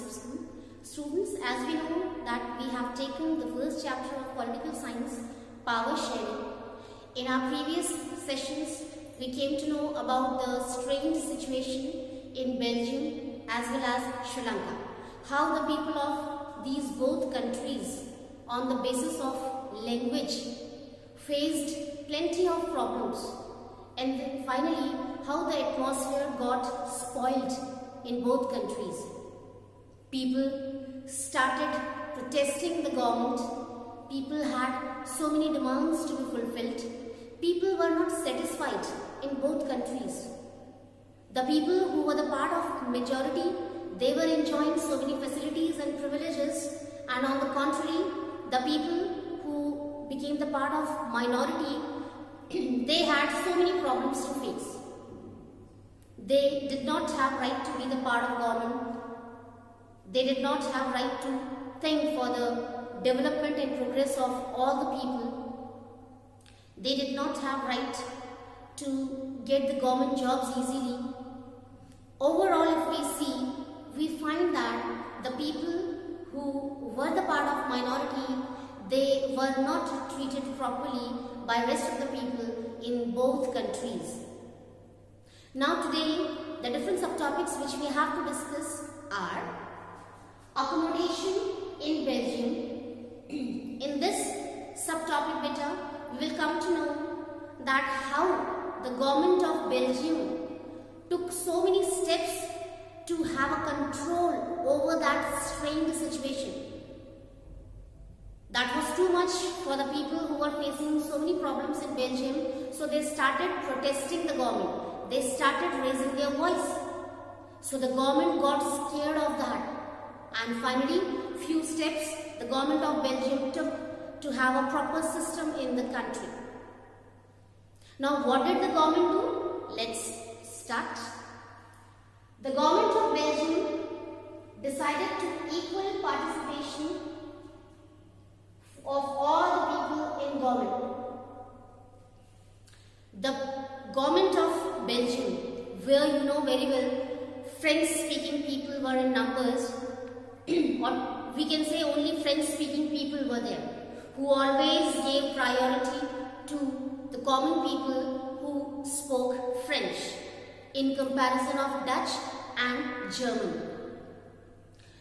Joseph School. Students, as we know that we have taken the first chapter of political science, power sharing. In our previous sessions, we came to know about the strained situation in Belgium as well as Sri Lanka. How the people of these both countries, on the basis of language, faced plenty of problems, and then finally how the atmosphere got spoiled in both countries. People started protesting the government. People had so many demands to be fulfilled. People were not satisfied in both countries. The people who were the part of majority, they were enjoying so many facilities and privileges, and on the contrary, the people who became the part of minority, they had so many problems to face. They did not have right to be the part of government. They did not have right to think for the development and progress of all the people. They did not have right to get the government jobs easily. Overall, if we see, we find that the people who were the part of minority, they were not treated properly by rest of the people in both countries. Now today, the different subtopics which we have to discuss are accommodation in Belgium. In this subtopic beta, we will come to know that how the government of Belgium took so many steps to have a control over that strained situation. That was too much for the people who were facing so many problems in Belgium, so they started protesting the government. They started raising their voice. So the government got scared of that. And finally, few steps the government of Belgium took to have a proper system in the country. Now what did the government do? Let's start. The government of Belgium decided to equal participation of all the people in government. The government of Belgium, where you know very well, French-speaking people were in numbers, or we can say only French-speaking people were there, who always gave priority to the common people who spoke French in comparison of Dutch and German.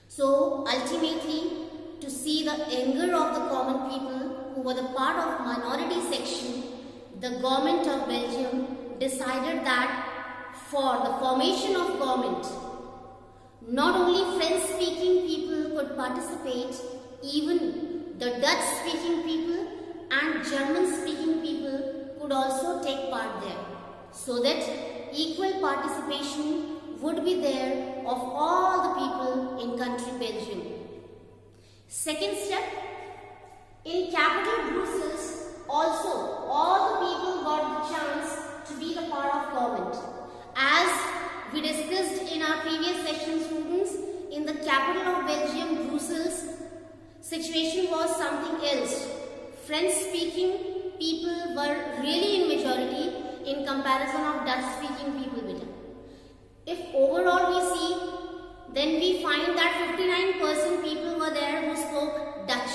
So ultimately, to see the anger of the common people who were the part of minority section, the government of Belgium decided that for the formation of government, not only French-speaking people could participate, even the Dutch-speaking people and German-speaking people could also take part there, so that equal participation would be there of all the people in country Belgium. Second step, in capital Brussels, also all the people got the chance to be the part of government. As we discussed in our previous session, students, in the capital of Belgium, Brussels, situation was something else. French-speaking people were really in majority in comparison of Dutch-speaking people. If overall we see, then we find that 59% people were there who spoke Dutch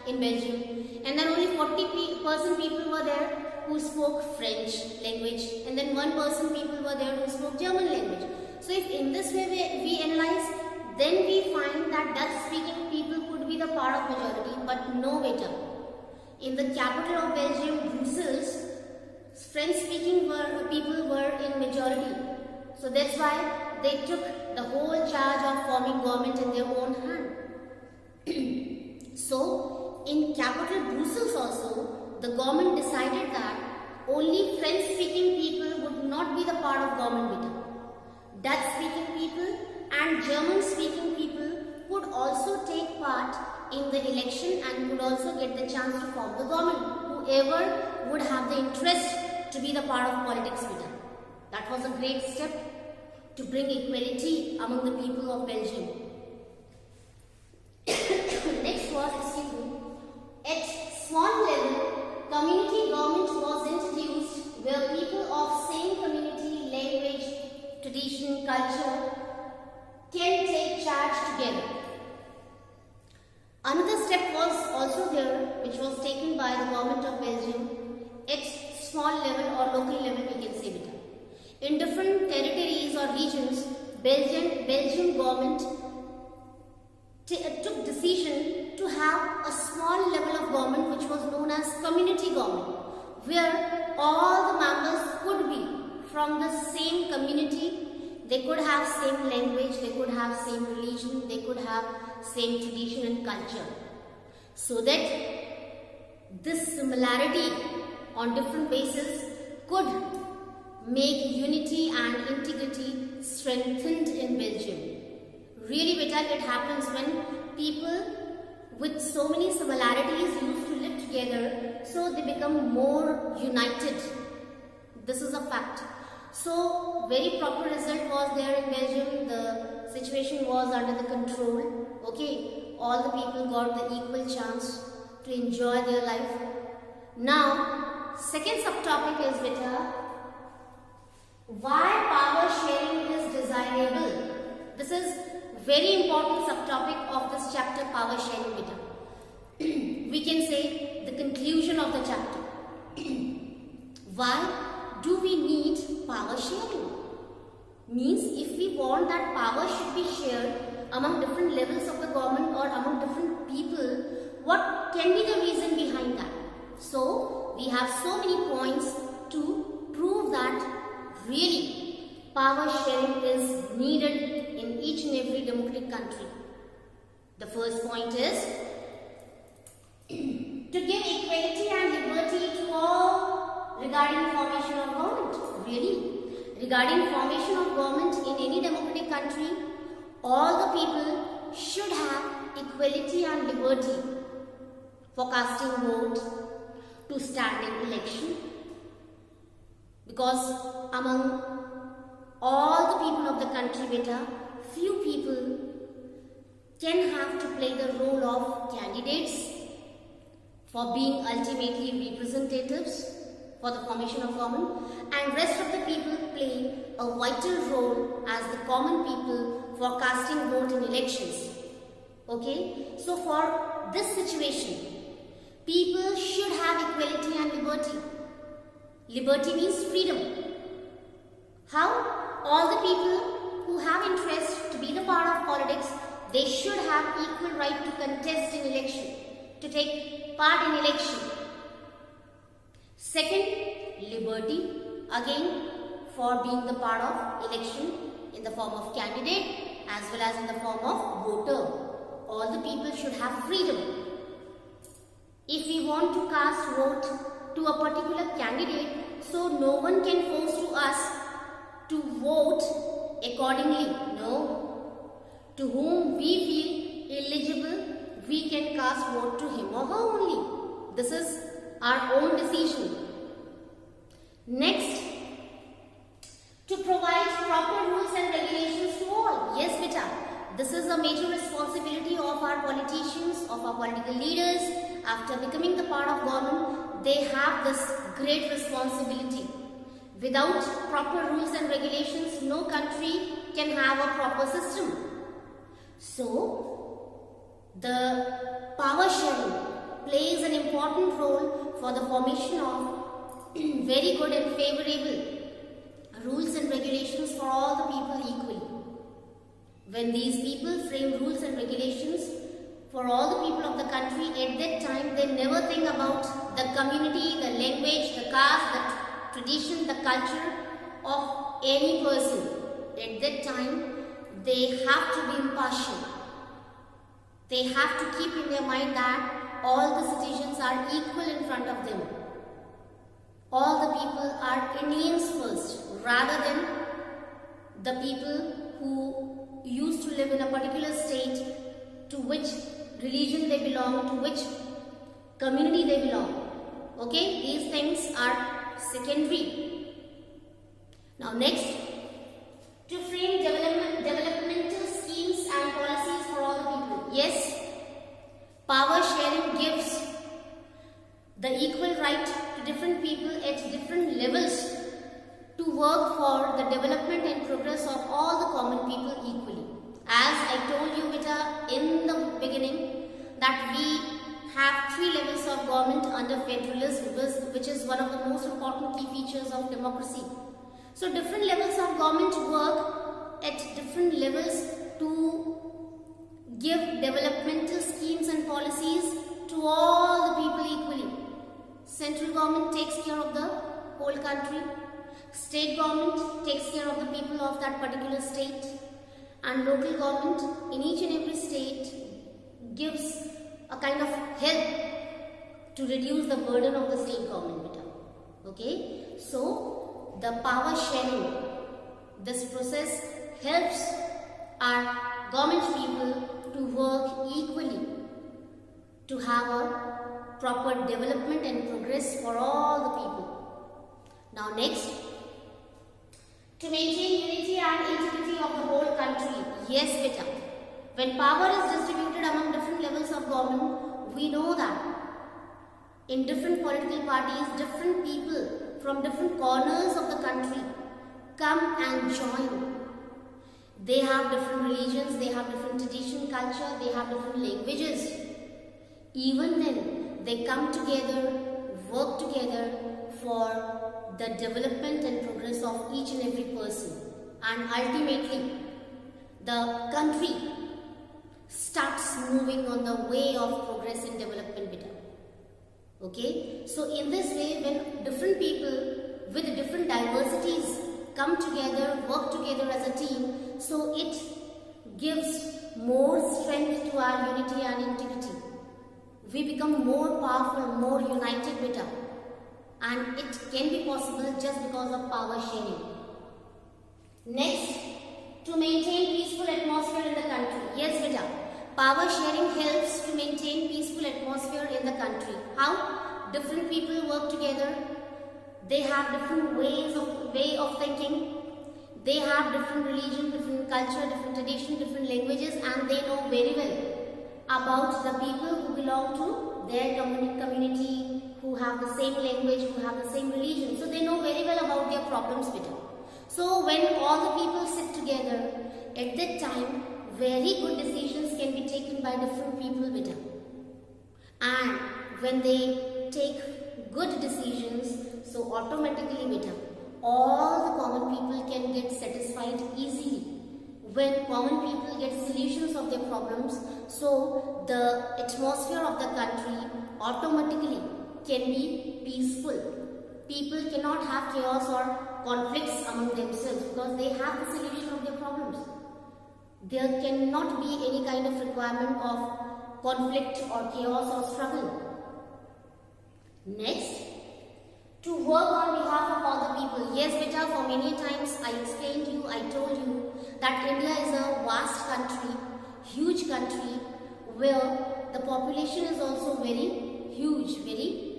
in Belgium, and then only 40% people were there who spoke French language, and then 1% people were there who spoke German language. So if in this way we analyze, then we find that Dutch-speaking people could be the part of majority, but no better. In the capital of Belgium, Brussels, French-speaking people were in majority. So that's why they took the whole charge of forming government in their own hand. So in capital Brussels also, the government decided that only French-speaking people would not be the part of government. Dutch-speaking people and German-speaking people could also take part in the election and could also get the chance to form the government, whoever would have the interest to be the part of politics with them. That was a great step to bring equality among the people of Belgium. Next was, at small level, community government was introduced where people of same community, language, tradition, culture can take charge together. Another step was also there, which was taken by the government of Belgium at small level or local level, we can say beta. In different territories or regions, Belgian government took decision to have a small level of government which was known as community government, where all the members could be from the same community. They could have same language, they could have same religion, they could have same tradition and culture, so that this similarity on different bases could make unity and integrity strengthened in Belgium. Really beta, it happens when people with so many similarities used to live together, so they become more united. This is a fact. So very proper result was there in Belgium. The situation was under the control. Okay, all the people got the equal chance to enjoy their life. Now, second subtopic is beta, why power sharing is desirable. This is very important subtopic of this chapter, power sharing beta. We can say the conclusion of the chapter. Why do we need power sharing? Means if we want that power should be shared among different levels of the government or among different people, what can be the reason behind that? So we have so many points to prove that really power sharing is needed in each and every democratic country. The first point is to give equality and liberty to all regarding formation of government. Really, regarding formation of government in any democratic country, all the people should have equality and liberty for casting vote, to stand in election, because among all the people of the country beta, few people can have to play the role of candidates for being ultimately representatives for the formation of government, and rest of the people play a vital role as the common people for casting vote in elections. Okay, so for this situation, people should have equality and liberty. Liberty means freedom. How? All the people who have interest to be the part of politics, they should have equal right to contest in election, to take part in election. Second, liberty, again for being the part of election in the form of candidate as well as in the form of voter. All the people should have freedom. If we want to cast vote to a particular candidate, so no one can force to us to vote accordingly. No. To whom we feel eligible, we can cast vote to him or her only. This is our own decision. Next, to provide proper rules and regulations to all. Yes beta, this is a major responsibility of our politicians, of our political leaders. After becoming the part of government, they have this great responsibility. Without proper rules and regulations, no country can have a proper system. So, the power sharing plays an important role for the formation of very good and favorable rules and regulations for all the people equally. When these people frame rules and regulations for all the people of the country, at that time they never think about the community, the language, the caste, the tradition, the culture of any person. At that time they have to be impartial. They have to keep in their mind that all the citizens are equal in front of them. All the people are Indians first, rather than the people who used to live in a particular state, to which religion they belong, to which community they belong. Okay, these things are secondary. Now next, to frame developmental schemes and policies for all the people. Yes, power sharing gives the equal right to different people at different levels to work for the development and progress of all the common people equally. As I told you beta in the beginning, that we have 3 levels of government under federalism, which is one of the most important key features of democracy. So different levels of government work at different levels to give developmental schemes and policies to all the people equally. Central government takes care of the whole country. State government takes care of the people of that particular state. And local government in each and every state gives a kind of help to reduce the burden of the state government. Okay? So, the power sharing, this process helps our government people to work equally, to have a proper development and progress for all the people. Now next, to maintain unity and integrity of the whole country. Yes, beta. When power is distributed among different levels of government, we know that in different political parties, different people from different corners of the country come and join. They have different religions, they have different tradition, culture, they have different languages. Even then, they come together, work together for the development and progress of each and every person. And ultimately, the country starts moving on the way of progress and development better. Okay? So in this way, when different people with different diversities come together, work together as a team, so it gives more strength to our unity and integrity. We become more powerful, more united better. And it can be possible just because of power sharing. Next, to maintain peaceful atmosphere in the country. Yes, beta. Power sharing helps to maintain peaceful atmosphere in the country. How? Different people work together. They have different way of thinking. They have different religion, different culture, different tradition, different languages, and they know very well about the people who belong to their community, who have the same language, who have the same religion. So they know very well about their problems better. So when all the people sit together, at that time, very good decisions can be taken by different people better. And when they take good decisions, so automatically better, all the common people can get satisfied easily. When common people get solutions of their problems, so the atmosphere of the country automatically can be peaceful. People cannot have chaos or conflicts among themselves because they have the solution of their problems. There cannot be any kind of requirement of conflict or chaos or struggle. Next, to work on behalf of all the people. Yes, beta, for many times I explained to you, I told you that India is a vast country, huge country, where the population is also very huge, very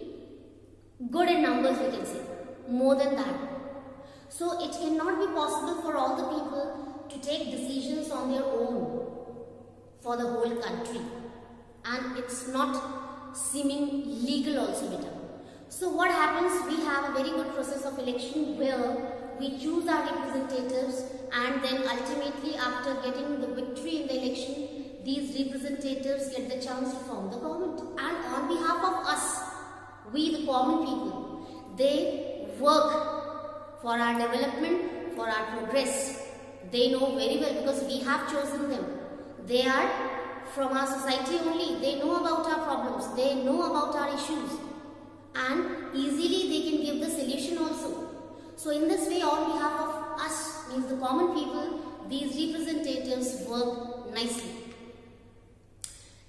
good in numbers, we can say, more than that. So it cannot be possible for all the people to take decisions on their own for the whole country, and it's not seeming legal also better. So what happens, we have a very good process of election where we choose our representatives, and then ultimately after getting the victory in the election, these representatives get the chance to form the government, and on behalf of us, we the common people, they work for our development, for our progress. They know very well because we have chosen them. They are from our society only. They know about our problems. They know about our issues. And easily they can give the solution also. So in this way, on behalf of us, means the common people, these representatives work nicely.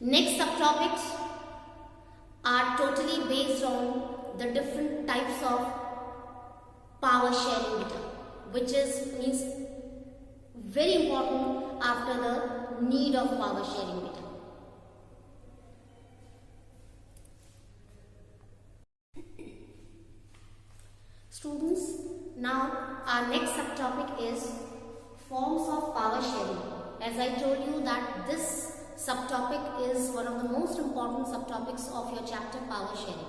Next subtopics are totally based on the different types of power sharing data, which means very important after the need of power sharing data. Students, now our next subtopic is forms of power sharing. As I told you that this subtopic is one of the most important subtopics of your chapter power sharing.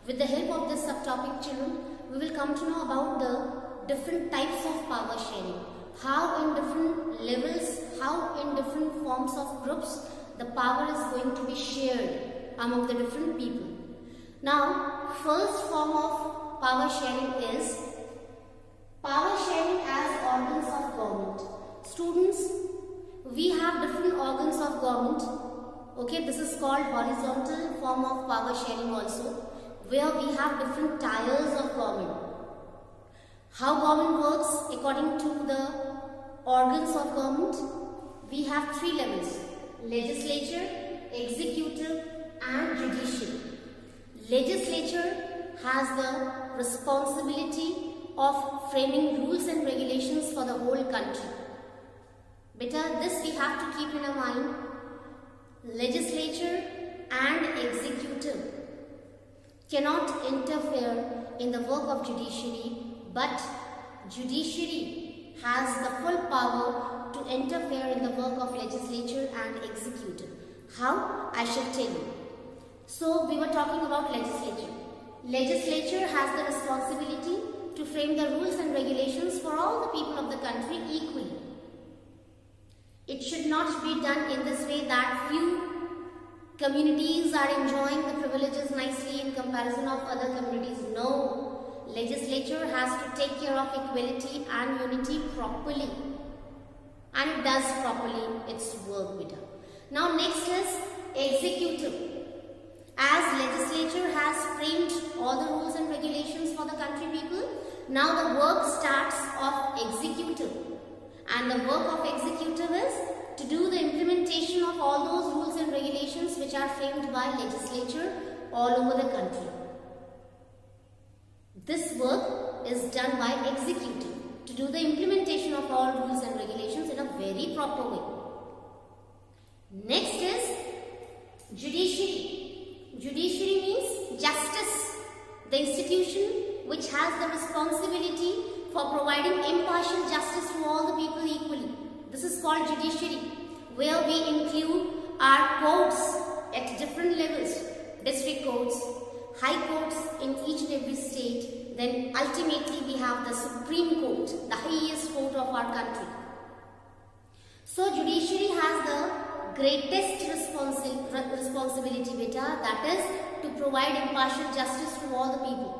With the help of this subtopic, children, we will come to know about the different types of power sharing. How in different levels, how in different forms of groups the power is going to be shared among the different people. Now, first form of power sharing is power sharing as organs of government. Students, we have different organs of government. Okay, this is called horizontal form of power sharing also, where we have different tiers of government. How government works according to the organs of government? We have three levels: legislature, executive and judiciary. Legislature has the responsibility of framing rules and regulations for the whole country. Beta, this we have to keep in our mind. Legislature and executive cannot interfere in the work of judiciary, but judiciary has the full power to interfere in the work of legislature and executive. How? I shall tell you. So, we were talking about legislature. Legislature has the responsibility to frame the rules and regulations for all the people of the country equally. It should not be done in this way that few communities are enjoying the privileges nicely in comparison of other communities. No. Legislature has to take care of equality and unity properly. And it does properly its work better. Now next is executive. As legislature has framed all the rules and regulations for the country people, now the work starts of executive. And the work of executive is to do the implementation of all those rules and regulations which are framed by legislature all over the country. This work is done by executive to do the implementation of all rules and regulations in a very proper way. Next is judiciary. Judiciary means justice, the institution which has the responsibility for providing impartial justice to all the people equally. This is called judiciary, where we include our courts at different levels, district courts, high courts in each and every state, then ultimately we have the Supreme Court, the highest court of our country. So judiciary has the greatest responsibility beta, that is to provide impartial justice to all the people.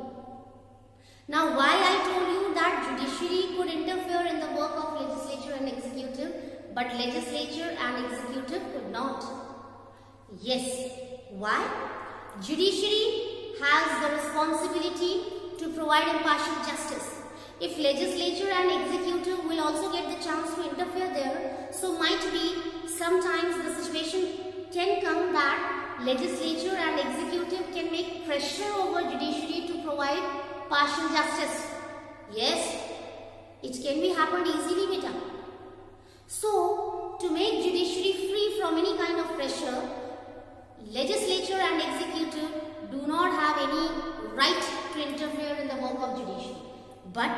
Now why I told you that judiciary could interfere in the work of legislature and executive, but legislature and executive could not? Yes. Why? Judiciary has the responsibility to provide impartial justice. If legislature and executive will also get the chance to interfere there, so might be sometimes the situation can come that legislature and executive can make pressure over judiciary to provide partial justice. Yes, it can be happened easily beta. So, to make judiciary free from any kind of pressure, legislature and executive do not have any right to interfere in the work of judiciary. But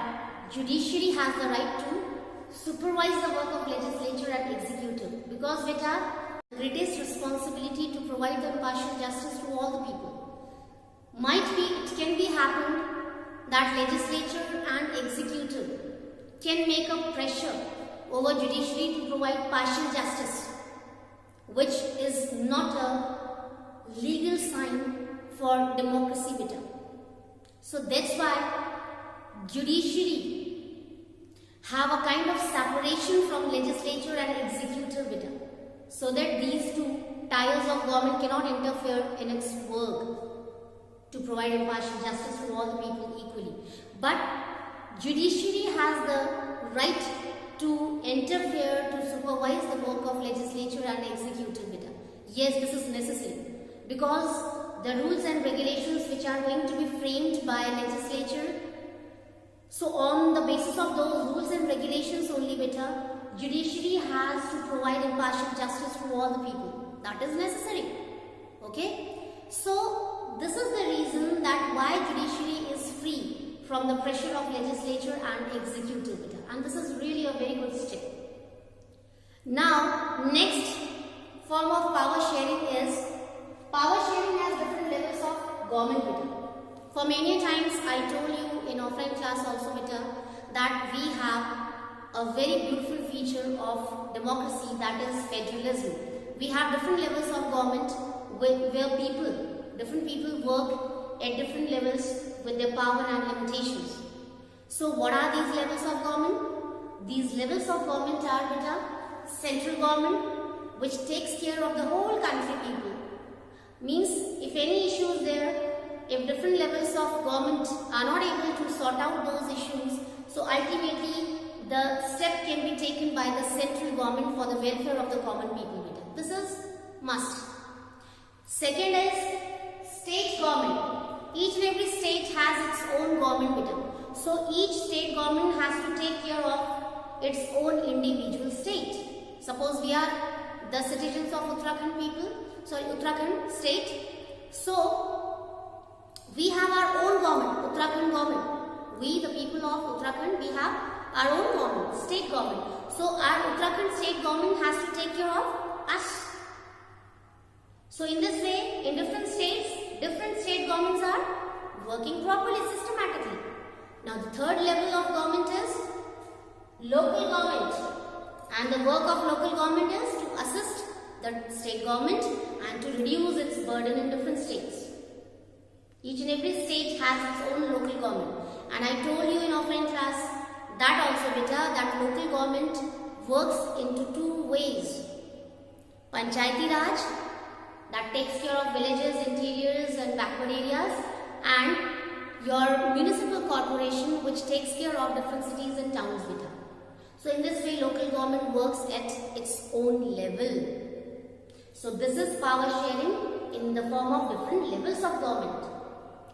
judiciary has the right to supervise the work of legislature and executive, because we have the greatest responsibility to provide the impartial justice to all the people. Might be, it can be happened that legislature and executive can make a pressure over judiciary to provide partial justice, which is not a legal sign for democracy beta. So that's why judiciary have a kind of separation from legislature and executive beta, so that these two tiers of government cannot interfere in its work to provide impartial justice to all the people equally. But judiciary has the right to interfere, to supervise the work of legislature and executive beta. Yes, this is necessary, because the rules and regulations which are going to be framed by legislature, so on the basis of those rules and regulations only beta, judiciary has to provide impartial justice to all the people. That is necessary. Okay? So, this is the reason that why judiciary is free from the pressure of legislature and executive beta. And this is really a very good step. Now, next form of power sharing is, power sharing has different levels of government beta. For many times I told you in offline class also beta that we have a very beautiful feature of democracy, that is federalism. we have different levels of government where different people work at different levels with their power and limitations. So what are these levels of government? These levels of government are beta central government, which takes care of the whole country people. Means if any issue is there, if different levels of government are not able to sort out those issues, so ultimately the step can be taken by the central government for the welfare of the common people. This is must. Second is state government. Each and every state has its own government. So each state government has to take care of its own individual state. Suppose we are the citizens of Uttarakhand Uttarakhand state. So we have our own government, Uttarakhand government. We, the people of Uttarakhand, we have our own government, state government. So our Uttarakhand state government has to take care of us. So in this way, in different states, different state governments are working properly, systematically. Now the third level of government is local government. And the work of local government is to assist the state government and to reduce its burden in different states. Each and every state has its own local government. And I told you in offline class that also beta, that local government works into two ways. Panchayati Raj, that takes care of villages, interiors and backward areas, and your municipal corporation, which takes care of different cities and towns beta. So in this way, local government works at its own level. So this is power sharing in the form of different levels of government,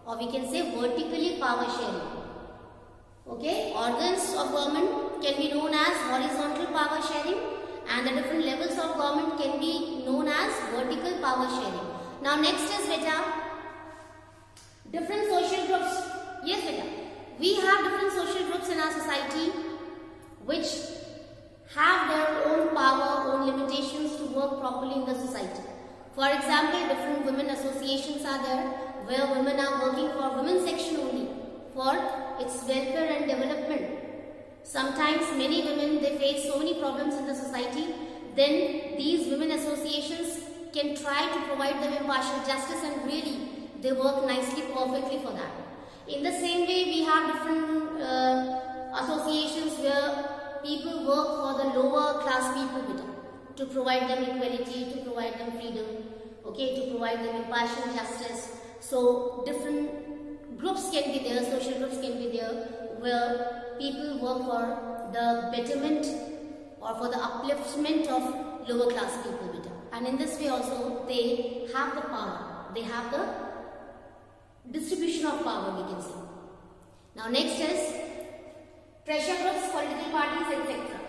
or we can say vertically power sharing. Okay, organs of government can be known as horizontal power sharing, and the different levels of government can be known as vertical power sharing. Now next is beta, different social groups. Yes beta, we have different social groups in our society which have their own power, own limitations to work properly in the society. For example, different women associations are there where women are working for women's section only for its welfare and development. Sometimes many women, they face so many problems in the society, then these women associations can try to provide them impartial justice, and really they work nicely, perfectly for that. In the same way, we have different associations where people work for the lower class people to provide them equality, to provide them freedom, okay, to provide them impartial justice. So different groups can be there, social groups can be there, where people work for the betterment or for the upliftment of lower class people. And in this way also, they have the power, they have the distribution of power, we can say. Now next is pressure groups, political parties, etc.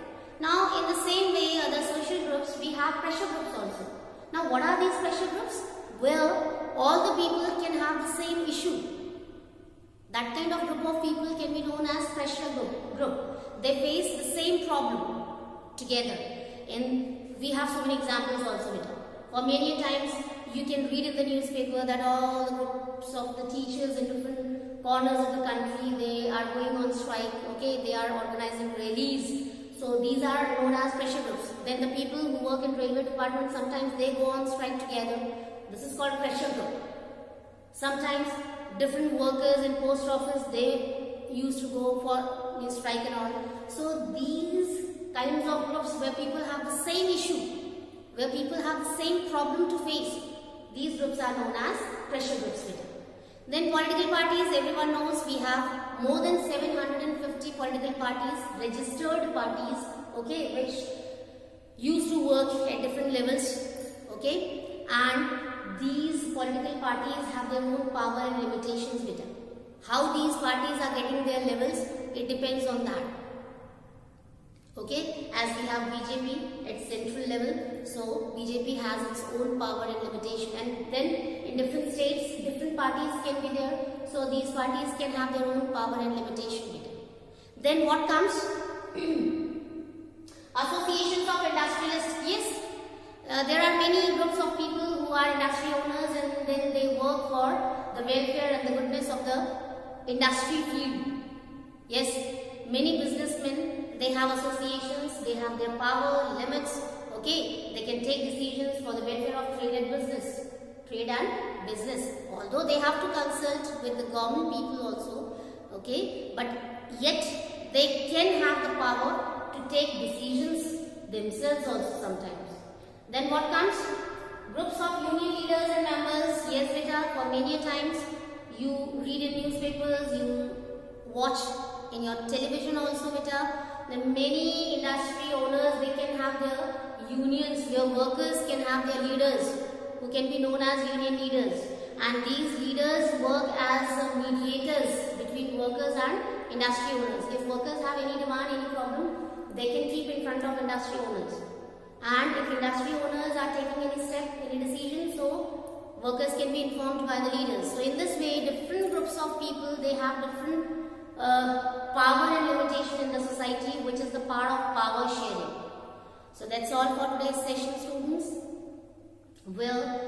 Now in the same way, other social groups, we have pressure groups also. Now what are these pressure groups? Well, all the people can have the same issue. That kind of group of people can be known as pressure group. They face the same problem together. And we have so many examples also. For many times, you can read in the newspaper that all the groups of the teachers in different corners of the country, they are going on strike, okay, they are organizing rallies. So these are known as pressure groups. Then the people who work in railway department, sometimes they go on strike together. This is called pressure group. Sometimes different workers in post office, they used to go for strike and all. So these kinds of groups where people have the same issue, where people have the same problem to face, these groups are known as pressure groups. Then political parties, everyone knows we have more than 750 political parties, registered parties, okay, which used to work at different levels, okay, and these political parties have their own power and limitations with them. How these parties are getting their levels, it depends on that. Okay, as we have BJP at central level, so BJP has its own power and limitation, and then in different states, different parties can be there, so these parties can have their own power and limitation with them. Then what comes? Associations of industrialists. Yes, there are many groups of people who are industry owners, and then they work for the welfare and the goodness of the industry field. Yes, many businessmen, they have associations, they have their power, limits, Okay, they can take decisions for the welfare of trade and business. Although they have to consult with the government people also, okay, but yet they can have the power to take decisions themselves also sometimes. Then what comes? Groups of union leaders and members. Yes, beta, for many times you read in newspapers, you watch in your television also, beta. Then many industry owners, they can have their unions, their workers can have their leaders who can be known as union leaders, and these leaders work as mediators between workers and industry owners. If workers have any demand, any problem, they can keep in front of industry owners, and if industry owners are taking any step, any decision, so workers can be informed by the leaders. So in this way, different groups of people, they have different power and limitation in the society, which is the part of power sharing. So that's all for today's session, students. Well,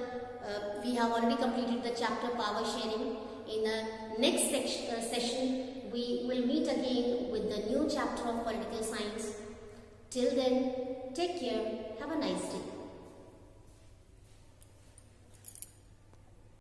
we have already completed the chapter power sharing. In the next session, we will meet again with the new chapter of political science. Till then, take care. Have a nice day.